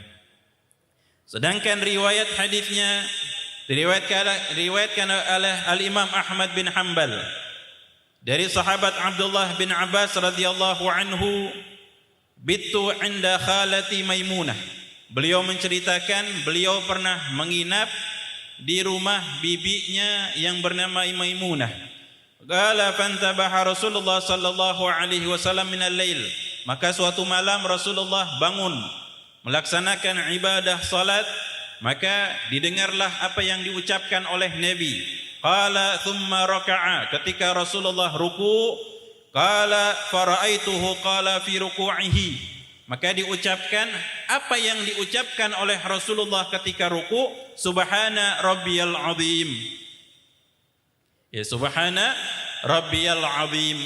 [SPEAKER 2] Sedangkan riwayat hadisnya diriwayatkan oleh Al-Imam Ahmad bin Hanbal dari sahabat Abdullah bin Abbas radhiyallahu anhu, bittu 'inda khalati Maimunah. Beliau menceritakan beliau pernah menginap di rumah bibinya yang bernama Maimunah. Qala fantabaha Rasulullah sallallahu alaihi wasallam minal lail. Maka suatu malam Rasulullah bangun melaksanakan ibadah salat, maka didengarlah apa yang diucapkan oleh Nabi. Qala thumma raka'a, ketika Rasulullah ruku, qala fara'aituhu qala fi ruku'ihi, maka diucapkan apa yang diucapkan oleh Rasulullah ketika ruku, subhana rabbiyal azim. Ya, subhana rabbiyal azim.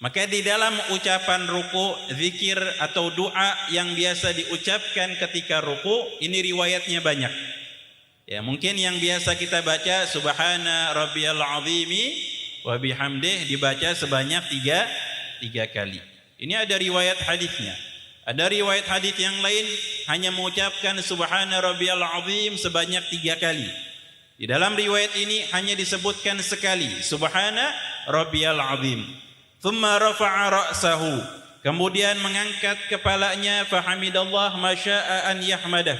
[SPEAKER 2] Maka di dalam ucapan ruku, zikir atau doa yang biasa diucapkan ketika ruku, ini riwayatnya banyak. Ya, mungkin yang biasa kita baca subhana rabbiyal azimi wa bihamdih dibaca sebanyak tiga kali. Ini ada riwayat hadisnya. Ada riwayat hadis yang lain hanya mengucapkan subhana rabbiyal azim sebanyak 3 kali. Di dalam riwayat ini hanya disebutkan sekali subhana rabbiyal azim. Thumma rafa'a ra'sahu, kemudian mengangkat kepalanya, fahamidallah masya'a an yahmadah.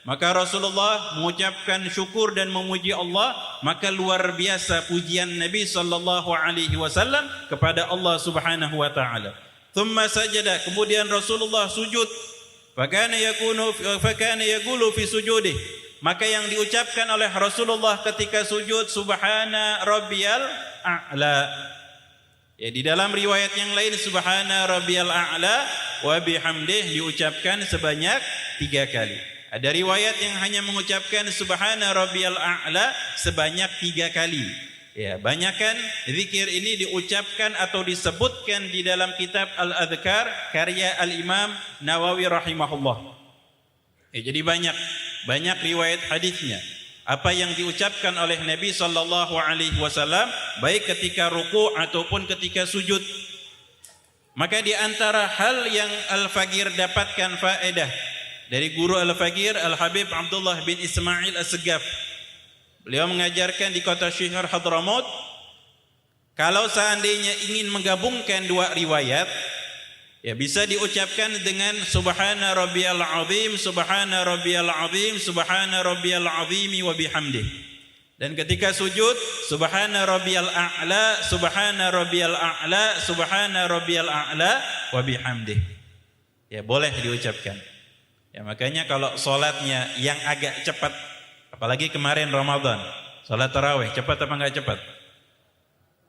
[SPEAKER 2] Maka Rasulullah mengucapkan syukur dan memuji Allah, maka luar biasa pujian Nabi sallallahu alaihi wasallam kepada Allah Subhanahu wa taala. Thumma sajada, kemudian Rasulullah sujud. Fakana yaqulu fi sujudih, maka yang diucapkan oleh Rasulullah ketika sujud subhana rabbiyal a'la. Ya, di dalam riwayat yang lain subhana rabbiyal a'la wa bihamdih diucapkan sebanyak 3 kali. Ada riwayat yang hanya mengucapkan subhana rabbiyal a'la sebanyak 3 kali. Ya, banyakkan zikir ini diucapkan atau disebutkan di dalam kitab Al-Adhkar karya Al-Imam Nawawi rahimahullah. Ya, jadi banyak riwayat hadisnya. Apa yang diucapkan oleh Nabi sallallahu alaihi wasallam baik ketika ruku ataupun ketika sujud. Maka di antara hal yang Al-Faqir dapatkan faedah dari guru Al-Faqir Al-Habib Abdullah bin Ismail As-Segaf. Beliau mengajarkan di kota Syihr Hadramaut, kalau seandainya ingin menggabungkan 2 riwayat, ya bisa diucapkan dengan subhana rabbiyal azim, subhana rabbiyal azim, subhana rabbiyal azimi wa bihamdih. Dan ketika sujud subhana rabbiyal a'la, subhana rabbiyal a'la, subhana rabbiyal a'la wa bihamdih. Ya, boleh diucapkan. Ya, makanya kalau salatnya yang agak cepat, apalagi kemarin Ramadan, salat tarawih cepat apa enggak cepat?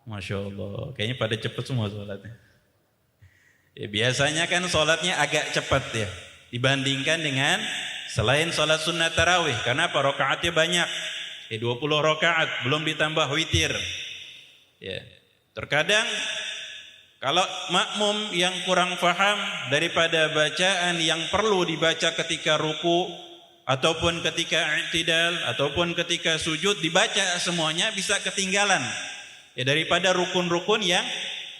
[SPEAKER 2] Masya Allah, kayaknya pada cepat semua salatnya. Ya, biasanya kan sholatnya agak cepat ya dibandingkan dengan selain sholat sunnah tarawih. Karena rakaatnya banyak. 20 rakaat belum ditambah witir. Ya. Terkadang kalau makmum yang kurang paham daripada bacaan yang perlu dibaca ketika ruku ataupun ketika i'tidal ataupun ketika sujud, dibaca semuanya bisa ketinggalan ya daripada rukun-rukun yang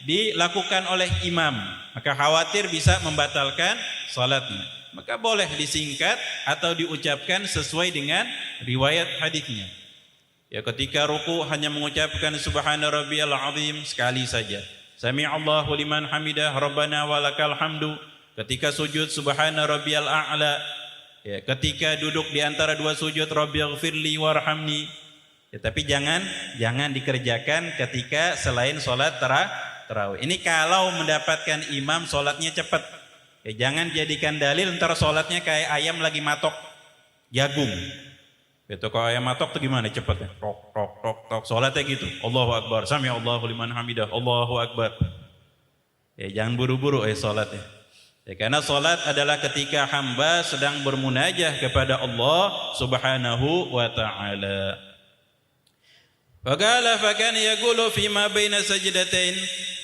[SPEAKER 2] dilakukan oleh imam, maka khawatir bisa membatalkan salatnya. Maka boleh disingkat atau diucapkan sesuai dengan riwayat hadisnya. Ya, ketika ruku hanya mengucapkan subhana rabbiyal azim sekali saja. Sami'allahu liman hamidah rabbana walakal hamdu. Ketika sujud subhana rabbiyal a'la. Ya, ketika duduk di antara dua sujud rabbighfirli warhamni. Ya, tapi jangan dikerjakan ketika selain salat tarawih. Ini kalau mendapatkan imam salatnya cepat. Ya, jangan jadikan dalil ntar salatnya kayak ayam lagi matok jagung. Itu kalau ayam matok tuh gimana cepatnya? Tok tok tok tok. Salatnya gitu. Allahu akbar. Sami'allahu liman hamidah. Allahu akbar. Ya, jangan buru-buru salatnya. Ya, karena salat adalah ketika hamba sedang bermunajah kepada Allah Subhanahu wa taala. Faqala fakana yaqulu fima baina sajdatain,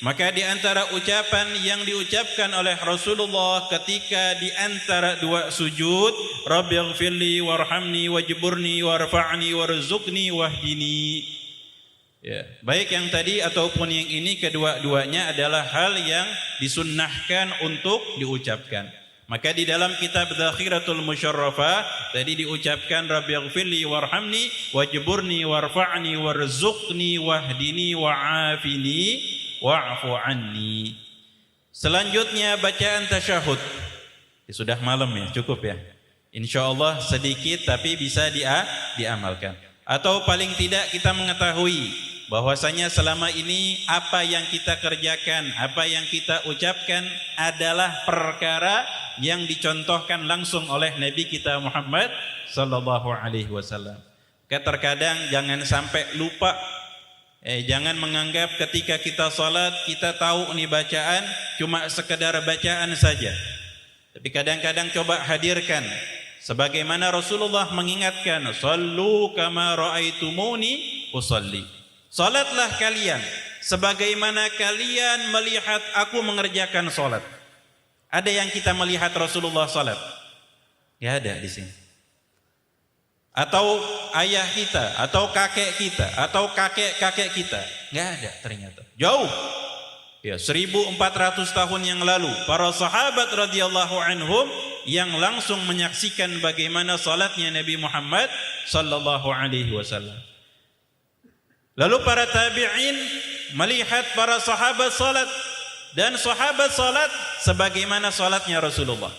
[SPEAKER 2] maka di antara ucapan yang diucapkan oleh Rasulullah ketika di antara dua sujud, Rabbighfirli warhamni wajburni warfa'ni warzuqni wahdini. Ya, baik yang tadi ataupun yang ini, kedua-duanya adalah hal yang disunnahkan untuk diucapkan. Maka di dalam kitab Dzakhiratul Musyarrafah tadi diucapkan Rabbighfirli warhamni wajburni warfa'ni warzuqni wahdini wa'afini wa'fu anni. Selanjutnya bacaan tasyahud. Ya, sudah malam ya, cukup ya. Insyaallah sedikit tapi bisa diamalkan. Atau paling tidak kita mengetahui bahwasanya selama ini apa yang kita kerjakan, apa yang kita ucapkan adalah perkara yang dicontohkan langsung oleh Nabi kita Muhammad sallallahu alaihi wasallam. Terkadang jangan sampai lupa, jangan menganggap ketika kita salat kita tahu ini bacaan cuma sekedar bacaan saja. Tapi kadang-kadang coba hadirkan sebagaimana Rasulullah mengingatkan, "Shallu kama raaitumuni usalli." Salatlah kalian sebagaimana kalian melihat aku mengerjakan salat. Ada yang kita melihat Rasulullah salat? Ya ada di sini. Atau ayah kita, atau kakek kita, atau kakek-kakek kita? Enggak ada ternyata. Jauh. Ya, 1400 tahun yang lalu para sahabat radhiyallahu anhum yang langsung menyaksikan bagaimana salatnya Nabi Muhammad sallallahu alaihi wasallam. Lalu para tabi'in melihat para sahabat salat dan sahabat salat sebagaimana salatnya Rasulullah.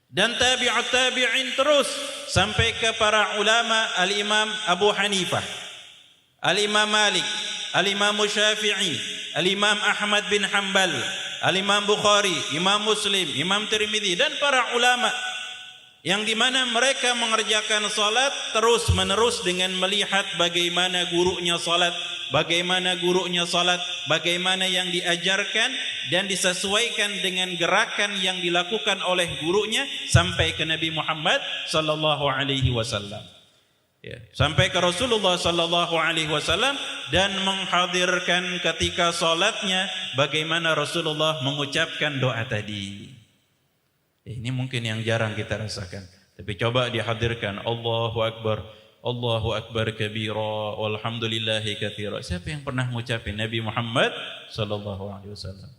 [SPEAKER 2] Dan tabi'ut tabi'in terus sampai ke para ulama Al-Imam Abu Hanifah, Al-Imam Malik, Al-Imam Syafi'i, Al-Imam Ahmad bin Hanbal, Al-Imam Bukhari, Imam Muslim, Imam Tirmidzi dan para ulama yang dimana mereka mengerjakan salat terus menerus dengan melihat bagaimana gurunya salat, bagaimana yang diajarkan dan disesuaikan dengan gerakan yang dilakukan oleh gurunya sampai ke Nabi Muhammad sallallahu alaihi wasallam. Ya, sampai ke Rasulullah sallallahu alaihi wasallam dan menghadirkan ketika salatnya bagaimana Rasulullah mengucapkan doa tadi. Ini mungkin yang jarang kita rasakan, tapi coba dihadirkan. Allahu Akbar kabira walhamdulillahi katsira. Siapa yang pernah mengucapkan Nabi Muhammad sallallahu alaihi wasallam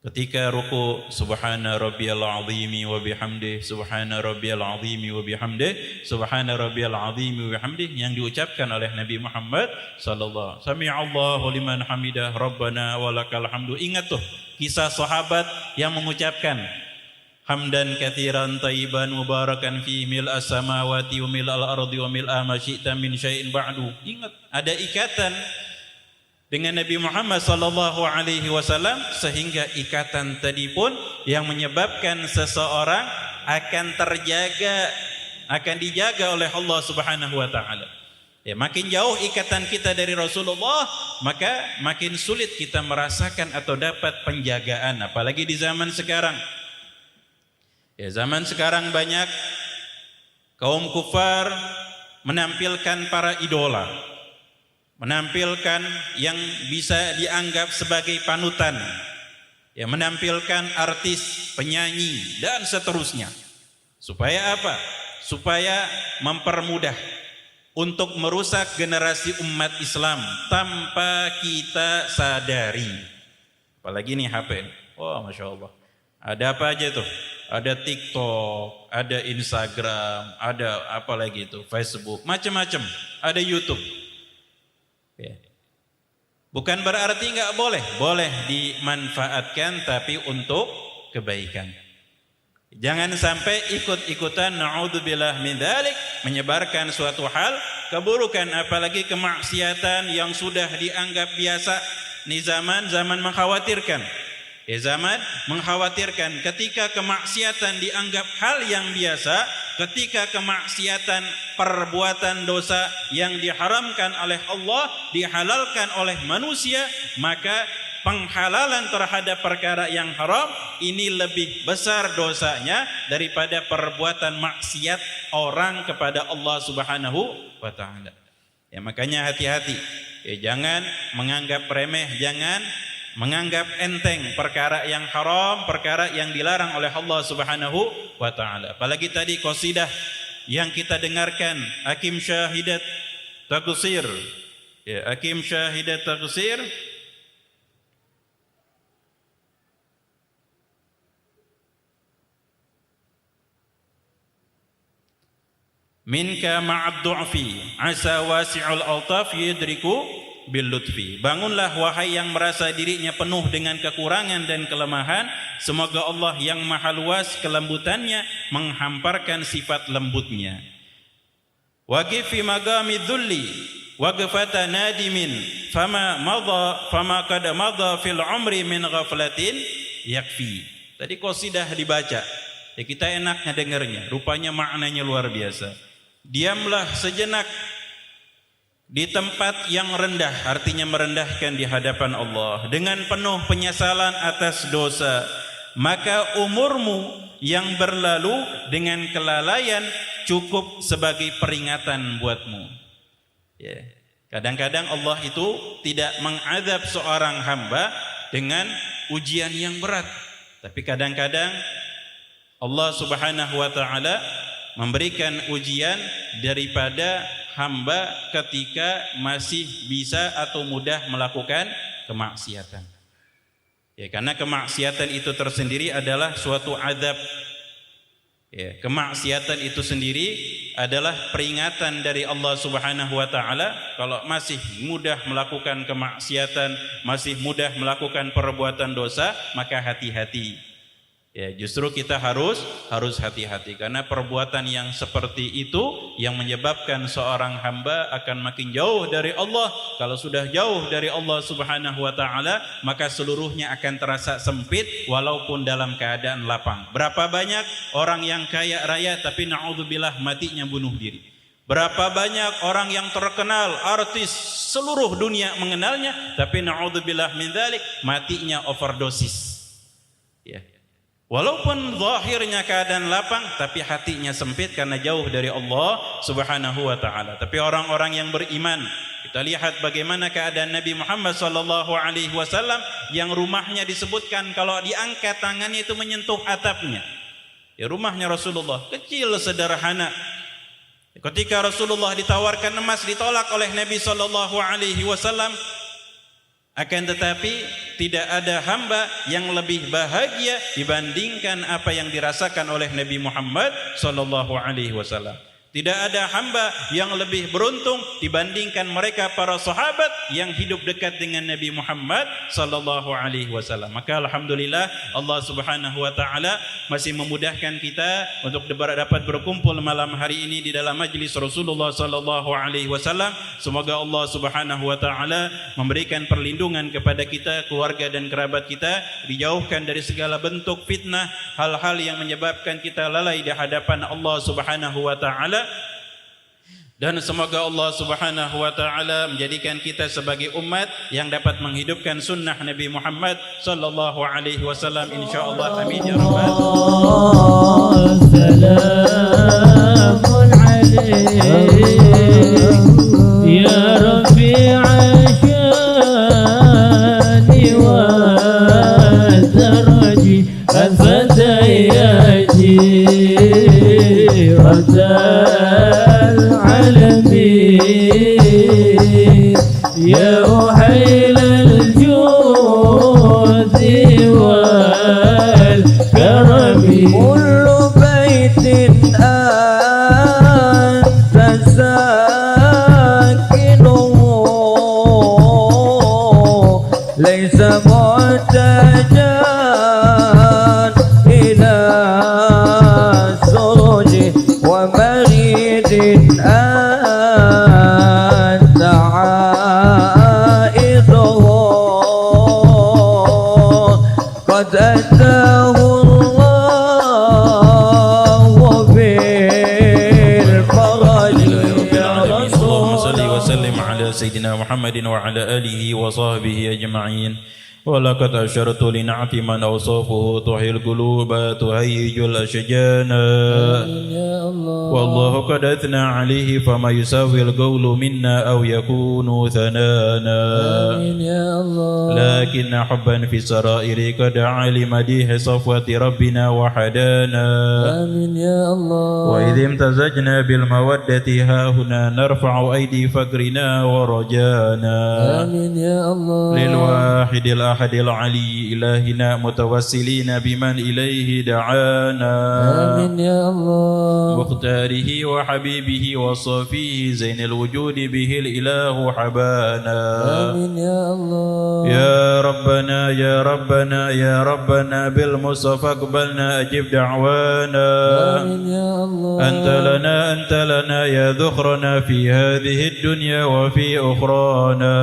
[SPEAKER 2] ketika ruku, subhana rabbiyal azimi wa bihamdihi, subhana rabbiyal azimi wa bihamdihi, subhana rabbiyal azimi wa bihamdihi, yang diucapkan oleh Nabi Muhammad sallallahu alaihi wasallam. Sami'allahu liman hamidah rabbana walakal hamdu. Ingat tuh kisah sahabat yang mengucapkan hamdan katsiran tayyiban mubarakan fi mil'as samawati wa mil'al ardi wa mil'a ma syi'ta min syai'in ba'du. Ingat, ada ikatan dengan Nabi Muhammad sallallahu alaihi wasallam sehingga ikatan tadi pun yang menyebabkan seseorang akan dijaga oleh Allah Subhanahu wa taala. Ya, makin jauh ikatan kita dari Rasulullah, maka makin sulit kita merasakan atau dapat penjagaan, apalagi di zaman sekarang. Ya, zaman sekarang banyak kaum kufar menampilkan para idola, menampilkan yang bisa dianggap sebagai panutan, ya, menampilkan artis, penyanyi, dan seterusnya. Supaya apa? Supaya mempermudah untuk merusak generasi umat Islam tanpa kita sadari. Apalagi nih HP. Wah, Masya Allah. Ada apa aja tuh? Ada TikTok, ada Instagram, ada apa lagi itu? Facebook, macam-macam. Ada YouTube. Ya. Bukan berarti nggak boleh. Boleh dimanfaatkan tapi untuk kebaikan. Jangan sampai ikut-ikutan, na'udzubillah min dzalik, menyebarkan suatu hal keburukan, apalagi kemaksiatan yang sudah dianggap biasa. Ini zaman mengkhawatirkan. Ya, zaman mengkhawatirkan ketika kemaksiatan dianggap hal yang biasa, ketika kemaksiatan perbuatan dosa yang diharamkan oleh Allah dihalalkan oleh manusia, maka penghalalan terhadap perkara yang haram ini lebih besar dosanya daripada perbuatan maksiat orang kepada Allah Subhanahu wa taala. Ya, makanya hati-hati. Ya, jangan menganggap remeh, jangan menganggap enteng perkara yang haram, perkara yang dilarang oleh Allah Subhanahu wa taala. Apalagi tadi qasidah yang kita dengarkan, Akim Syahidat Taqsir. Ya, Akim Syahidat Taqsir. Minka ma'ad du'fi asa wasi'ul altaf yudriku bil lutfi. Bangunlah wahai yang merasa dirinya penuh dengan kekurangan dan kelemahan, semoga Allah yang maha luas kelembutannya menghamparkan sifat lembutnya. Waqif fi magami dhulli waqfata nadimin fama qad madha fil umri min ghaflatin yakfi. Tadi qasidah dibaca, ya, kita enaknya dengarnya, rupanya maknanya luar biasa. Diamlah sejenak di tempat yang rendah, artinya merendahkan di hadapan Allah dengan penuh penyesalan atas dosa, maka umurmu yang berlalu dengan kelalaian cukup sebagai peringatan buatmu. Ya. Kadang-kadang Allah itu tidak mengadab seorang hamba dengan ujian yang berat, tapi kadang-kadang Allah Subhanahu wa taala memberikan ujian daripada hamba ketika masih bisa atau mudah melakukan kemaksiatan. Ya, karena kemaksiatan itu tersendiri adalah suatu azab. Ya, kemaksiatan itu sendiri adalah peringatan dari Allah Subhanahu wa taala. Kalau masih mudah melakukan kemaksiatan, masih mudah melakukan perbuatan dosa, maka hati-hati. Ya, justru kita harus hati-hati, karena perbuatan yang seperti itu yang menyebabkan seorang hamba akan makin jauh dari Allah. Kalau sudah jauh dari Allah Subhanahu wa taala, maka seluruhnya akan terasa sempit walaupun dalam keadaan lapang. Berapa banyak orang yang kaya raya tapi naudzubillah matinya bunuh diri. Berapa banyak orang yang terkenal, artis, seluruh dunia mengenalnya, tapi naudzubillah min dzalik matinya overdosis. Ya. Walaupun zahirnya keadaan lapang, tapi hatinya sempit karena jauh dari Allah Subhanahu wa taala. Tapi orang-orang yang beriman, kita lihat bagaimana keadaan Nabi Muhammad sallallahu alaihi wasallam yang rumahnya disebutkan kalau diangkat tangannya itu menyentuh atapnya. Ya, rumahnya Rasulullah kecil sederhana. Ketika Rasulullah ditawarkan emas ditolak oleh Nabi sallallahu alaihi wasallam. Akan tetapi tidak ada hamba yang lebih bahagia dibandingkan apa yang dirasakan oleh Nabi Muhammad sallallahu alaihi wasallam. Tidak ada hamba yang lebih beruntung dibandingkan mereka para sahabat yang hidup dekat dengan Nabi Muhammad sallallahu alaihi wasallam. Maka alhamdulillah Allah Subhanahu wa taala masih memudahkan kita untuk dapat berkumpul malam hari ini di dalam majlis Rasulullah sallallahu alaihi wasallam. Semoga Allah Subhanahu wa taala memberikan perlindungan kepada kita, keluarga dan kerabat kita, dijauhkan dari segala bentuk fitnah, hal-hal yang menyebabkan kita lalai di hadapan Allah Subhanahu wa taala. Dan semoga Allah Subhanahu wa taala menjadikan kita sebagai umat yang dapat menghidupkan sunnah Nabi Muhammad sallallahu alaihi wasallam insyaallah. Amin ya rabbal
[SPEAKER 4] alamin. Ya Rafi'a syani wa daraji al-fatayati يا أحيل الجود والكرم
[SPEAKER 1] كل بيت أنت ساكنه ليس محتاجا إلى سرج ومريد أنت عائده قد أتاه الله بالفرج.
[SPEAKER 2] اللهم صل وسلم على سيدنا محمد وعلى آله وصحبه أجمعين. ولقد أشرت لنعت من أوصافه تحيي القلوب تهيج الأشجان والله قد أثنى عليه فما يساوي القول منا أو يكون ثنانا لكن حبا في السرائر قد علم ديح صفوة ربنا وحدانا وإذ امتزجنا بالمودة ها هنا نرفع أيدي فقرنا ورجانا للواحد الأحد العلي إلهنا متوسلين بمن إليه دعانا مختاره وحبيبه وصفيه زين الوجود به الإله حبانا يا ربنا يا ربنا يا ربنا بالمصطفى اقبلنا أجب دعوانا أنت لنا يا ذخرنا في هذه الدنيا وفي أخرانا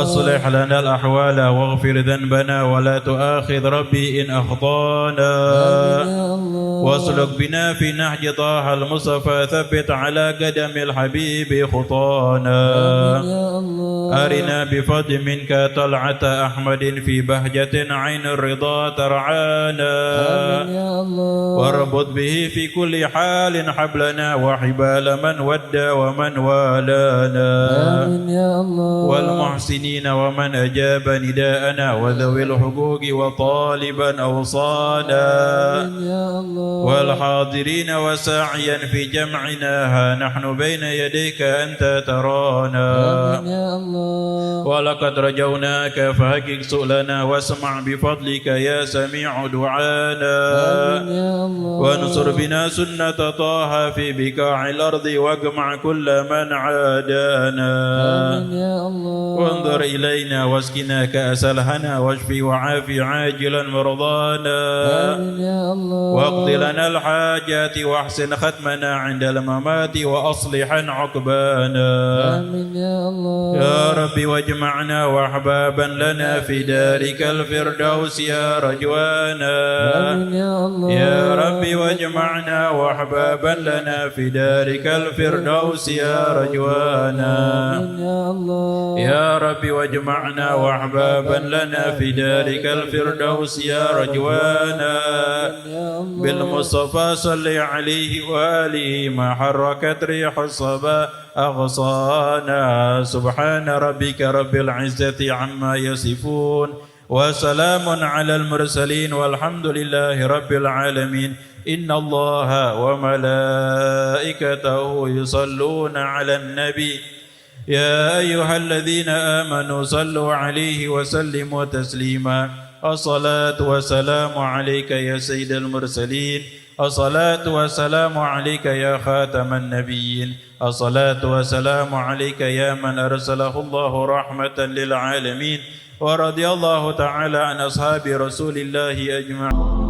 [SPEAKER 2] أصلح لنا الأحوال واغفر ذنبنا ولا تؤاخذ ربي إن أخطانا واسلك بنا في نهج طه المصطفى ثبت على قدم الحبيب خطانا أرنا بفضل منك طلعة أحمد في بهجة عين الرضا ترعانا واربط به في كل حال حبلنا وحبال من ودى ومن والانا والمحسنين ومن أجاب نداءنا وذوي الحقوق وطالبا أوصانا والحاضرين وساعيا في جمعنا ها نحن بين يديك أنت ترانا ولقد رجوناك فهكك سؤلنا واسمع بفضلك يا سميع دعانا وانصر بنا سنة طه في بقاع الأرض واجمع كل من عادانا وانظر إلينا واسقنا كأس الهنا واشفي وعافي عاجلا مرضانا واقض لنا الحاجات واحسن ختمنا عند الممات وأصلحا عقبانا يا رب واجمعنا وأحبابا لنا في دارك الفردوس يا رجوانا يا رب واجمعنا وأحبابا لنا في دارك الفردوس يا رجوانا يا رب واجمعنا وأحبابا لنا في دارك الفردوس يا رجوانا بالمصطفى صل عليه وآله ما حركت ريح الصبا أغصانا سبحان ربك رب العزة عما يصفون وسلام على المرسلين والحمد لله رب العالمين إن الله وملائكته يصلون على النبي يا أيها الذين آمنوا صلوا عليه وسلموا تسليما الصلاة والسلام عليك يا سيد المرسلين الصلاة والسلام عليك يا خاتم النبيين الصلاة والسلام عليك يا من أرسله الله رحمة للعالمين ورضي الله تعالى عن أصحاب رسول الله أجمعين.